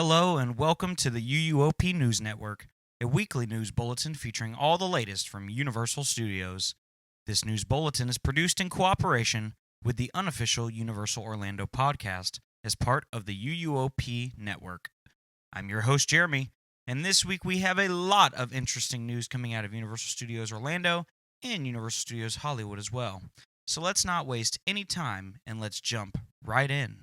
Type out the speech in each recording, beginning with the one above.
Hello and welcome to the UUOP News Network, a weekly news bulletin featuring all the latest from Universal Studios. This news bulletin is produced in cooperation with the unofficial Universal Orlando podcast as part of the UUOP network. I'm your host, Jeremy, and this week we have a lot of interesting news coming out of Universal Studios Orlando and Universal Studios Hollywood as well. So let's not waste any time and let's jump right in.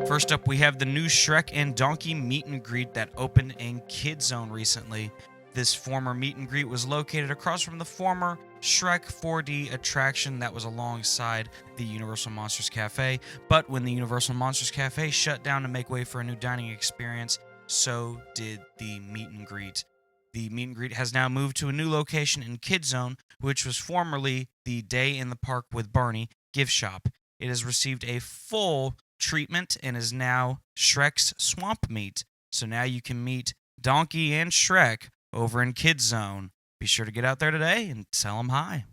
First up, we have the new Shrek and Donkey meet and greet that opened in Kid Zone recently. This former meet and greet was located across from the former Shrek 4D attraction that was alongside the Universal Monsters Cafe. But when the Universal Monsters Cafe shut down to make way for a new dining experience, so did the meet and greet. The meet and greet has now moved to a new location in Kid Zone, which was formerly the Day in the Park with Barney gift shop. It has received a full treatment and is now Shrek's Swamp Meet. So now you can meet Donkey and Shrek over in Kid Zone. Be sure to get out there today and tell them hi.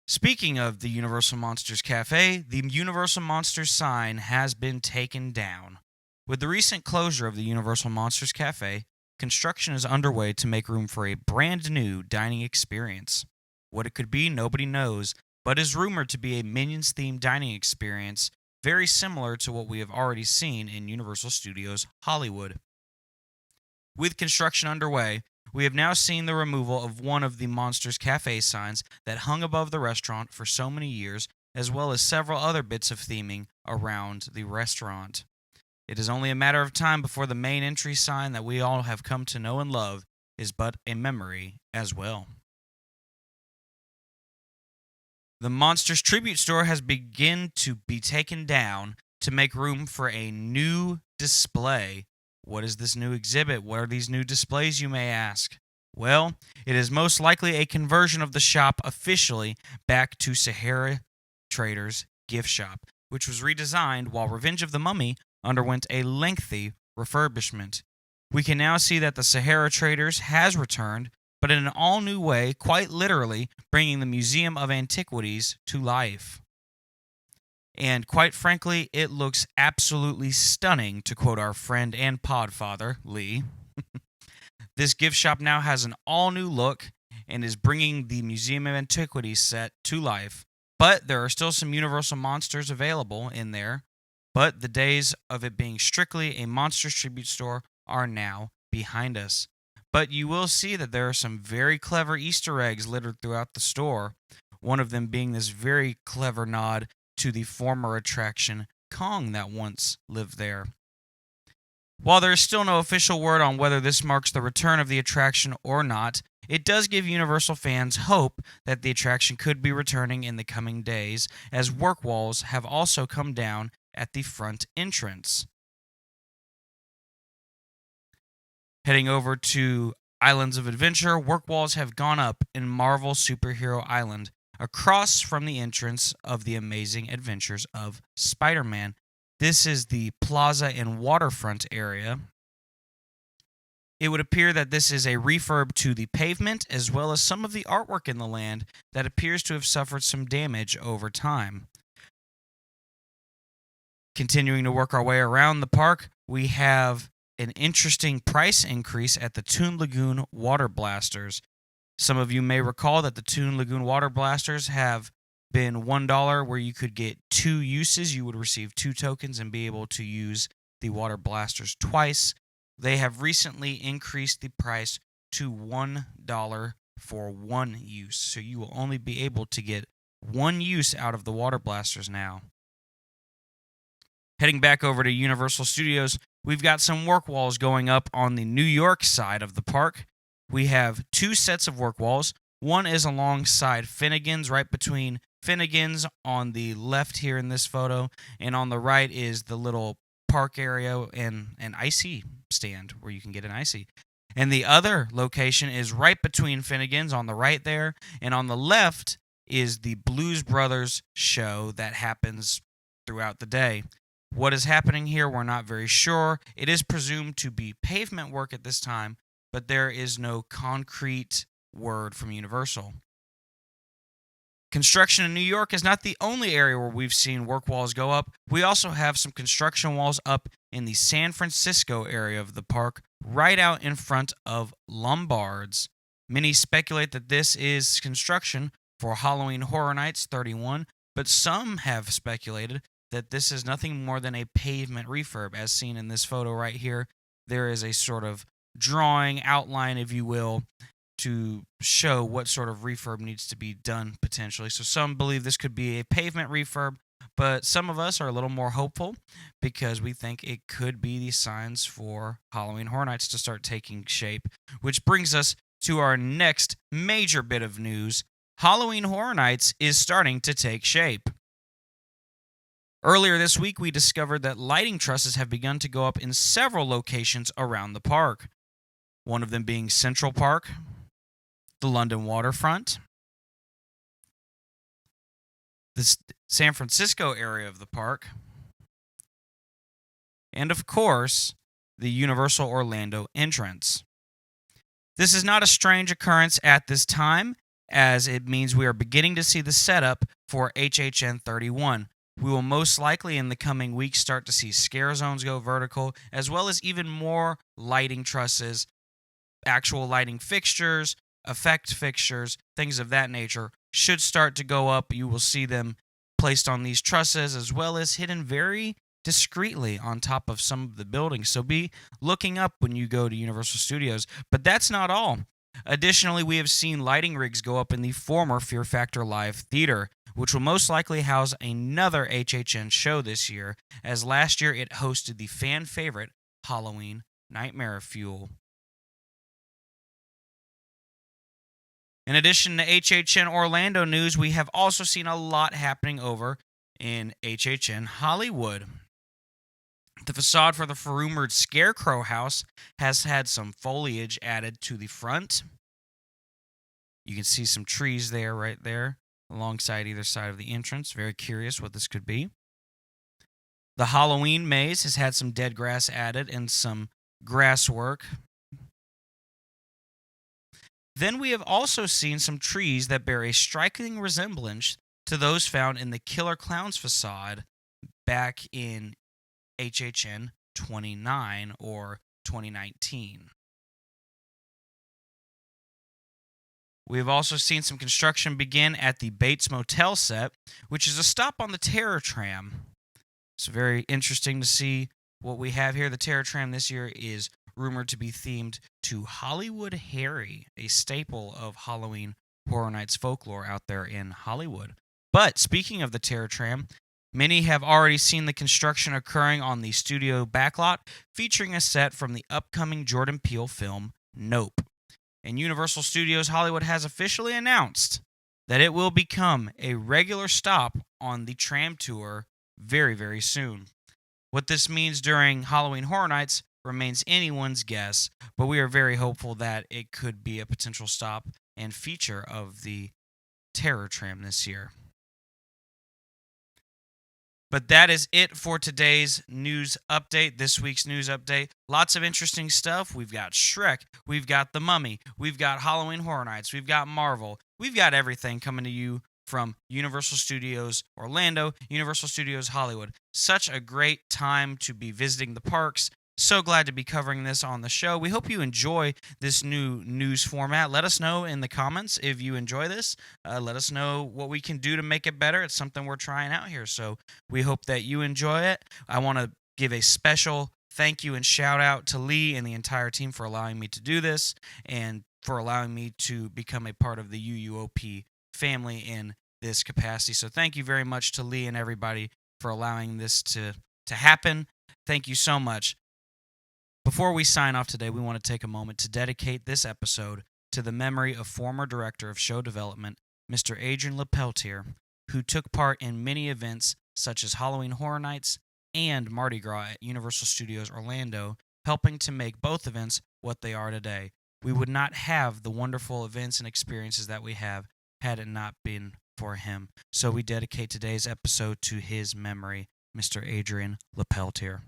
Speaking of the Universal Monsters Cafe, the Universal Monsters sign has been taken down. With the recent closure of the Universal Monsters Cafe, construction is underway to make room for a brand new dining experience. What it could be, nobody knows, but is rumored to be a Minions-themed dining experience very similar to what we have already seen in Universal Studios Hollywood. With construction underway, we have now seen the removal of one of the Monsters Cafe signs that hung above the restaurant for so many years, as well as several other bits of theming around the restaurant. It is only a matter of time before the main entry sign that we all have come to know and love is but a memory as well. The Monsters Tribute Store has begun to be taken down to make room for a new display. What is this new exhibit? What are these new displays, you may ask? Well, it is most likely a conversion of the shop officially back to Sahara Traders gift shop, which was redesigned while Revenge of the Mummy underwent a lengthy refurbishment. We can now see that the Sahara Traders has returned, but in an all-new way, quite literally bringing the Museum of Antiquities to life. And quite frankly, it looks absolutely stunning, to quote our friend and podfather, Lee. This gift shop now has an all-new look and is bringing the Museum of Antiquities set to life. But there are still some Universal Monsters available in there, but the days of it being strictly a Monsters Tribute Store are now behind us. But you will see that there are some very clever Easter eggs littered throughout the store, one of them being this very clever nod to the former attraction Kong that once lived there. While there is still no official word on whether this marks the return of the attraction or not, it does give Universal fans hope that the attraction could be returning in the coming days, as work walls have also come down at the front entrance. Heading over to Islands of Adventure, work walls have gone up in Marvel Superhero Island, across from the entrance of the Amazing Adventures of Spider-Man. This is the plaza and waterfront area. It would appear that this is a refurb to the pavement, as well as some of the artwork in the land that appears to have suffered some damage over time. Continuing to work our way around the park, we have an interesting price increase at the Toon Lagoon Water Blasters. Some of you may recall that the Toon Lagoon Water Blasters have been $1 where you could get 2 uses. You would receive 2 tokens and be able to use the Water Blasters twice. They have recently increased the price to $1 for 1 use. So you will only be able to get 1 use out of the Water Blasters now. Heading back over to Universal Studios, we've got some work walls going up on the New York side of the park. We have 2 sets of work walls. One is alongside Finnegan's, right between Finnegan's on the left here in this photo, and on the right is the little park area and an icy stand where you can get an icy. And the other location is right between Finnegan's on the right there, and on the left is the Blues Brothers show that happens throughout the day. What is happening here, we're not very sure. It is presumed to be pavement work at this time, but there is no concrete word from Universal. Construction in New York is not the only area where we've seen work walls go up. We also have some construction walls up in the San Francisco area of the park, right out in front of Lombard's. Many speculate that this is construction for Halloween Horror Nights 31, but some have speculated that this is nothing more than a pavement refurb, as seen in this photo right here. There is a sort of drawing outline, if you will, to show what sort of refurb needs to be done potentially. So some believe this could be a pavement refurb, but some of us are a little more hopeful because we think it could be the signs for Halloween Horror Nights to start taking shape, which brings us to our next major bit of news. Halloween Horror Nights is starting to take shape. Earlier this week, we discovered that lighting trusses have begun to go up in several locations around the park. One of them being Central Park, the London waterfront, the San Francisco area of the park, and of course, the Universal Orlando entrance. This is not a strange occurrence at this time, as it means we are beginning to see the setup for HHN 31. We will most likely in the coming weeks start to see scare zones go vertical, as well as even more lighting trusses, actual lighting fixtures, effect fixtures, things of that nature should start to go up. You will see them placed on these trusses as well as hidden very discreetly on top of some of the buildings. So be looking up when you go to Universal Studios. But that's not all. Additionally, we have seen lighting rigs go up in the former Fear Factor Live Theater, which will most likely house another HHN show this year, as last year it hosted the fan favorite Halloween Nightmare Fuel. In addition to HHN Orlando news, we have also seen a lot happening over in HHN Hollywood. The facade for the rumored Scarecrow House has had some foliage added to the front. You can see some trees there, right there, alongside either side of the entrance. Very curious what this could be. The Halloween maze has had some dead grass added and some grass work. Then we have also seen some trees that bear a striking resemblance to those found in the Killer Clowns facade back in HHN 29 or 2019. We have also seen some construction begin at the Bates Motel set, which is a stop on the Terror Tram. It's very interesting to see what we have here. The Terror Tram this year is rumored to be themed to Hollywood Harry, a staple of Halloween Horror Nights folklore out there in Hollywood. But speaking of the Terror Tram, many have already seen the construction occurring on the studio backlot, featuring a set from the upcoming Jordan Peele film Nope. And Universal Studios Hollywood has officially announced that it will become a regular stop on the tram tour very, very soon. What this means during Halloween Horror Nights remains anyone's guess, but we are very hopeful that it could be a potential stop and feature of the Terror Tram this year. But that is it for today's news update, this week's news update. Lots of interesting stuff. We've got Shrek, we've got The Mummy, we've got Halloween Horror Nights, we've got Marvel. We've got everything coming to you from Universal Studios Orlando, Universal Studios Hollywood. Such a great time to be visiting the parks. So glad to be covering this on the show. We hope you enjoy this new news format. Let us know in the comments if you enjoy this. Let us know what we can do to make it better. It's something we're trying out here, so we hope that you enjoy it. I want to give a special thank you and shout out to Lee and the entire team for allowing me to do this and for allowing me to become a part of the UUOP family in this capacity. So thank you very much to Lee and everybody for allowing this to happen. Thank you so much. Before we sign off today, we want to take a moment to dedicate this episode to the memory of former director of show development, Mr. Adrian Lepeltier, who took part in many events such as Halloween Horror Nights and Mardi Gras at Universal Studios Orlando, helping to make both events what they are today. We would not have the wonderful events and experiences that we have had it not been for him. So we dedicate today's episode to his memory, Mr. Adrian Lepeltier.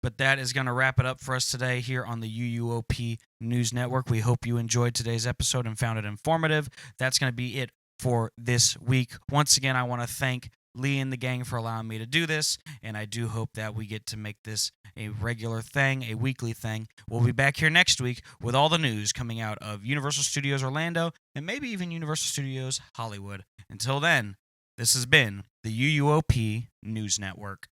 But that is going to wrap it up for us today here on the UUOP News Network. We hope you enjoyed today's episode and found it informative. That's going to be it for this week. Once again, I want to thank Lee and the gang for allowing me to do this, and I do hope that we get to make this a regular thing, a weekly thing. We'll be back here next week with all the news coming out of Universal Studios Orlando and maybe even Universal Studios Hollywood. Until then, this has been the UUOP News Network.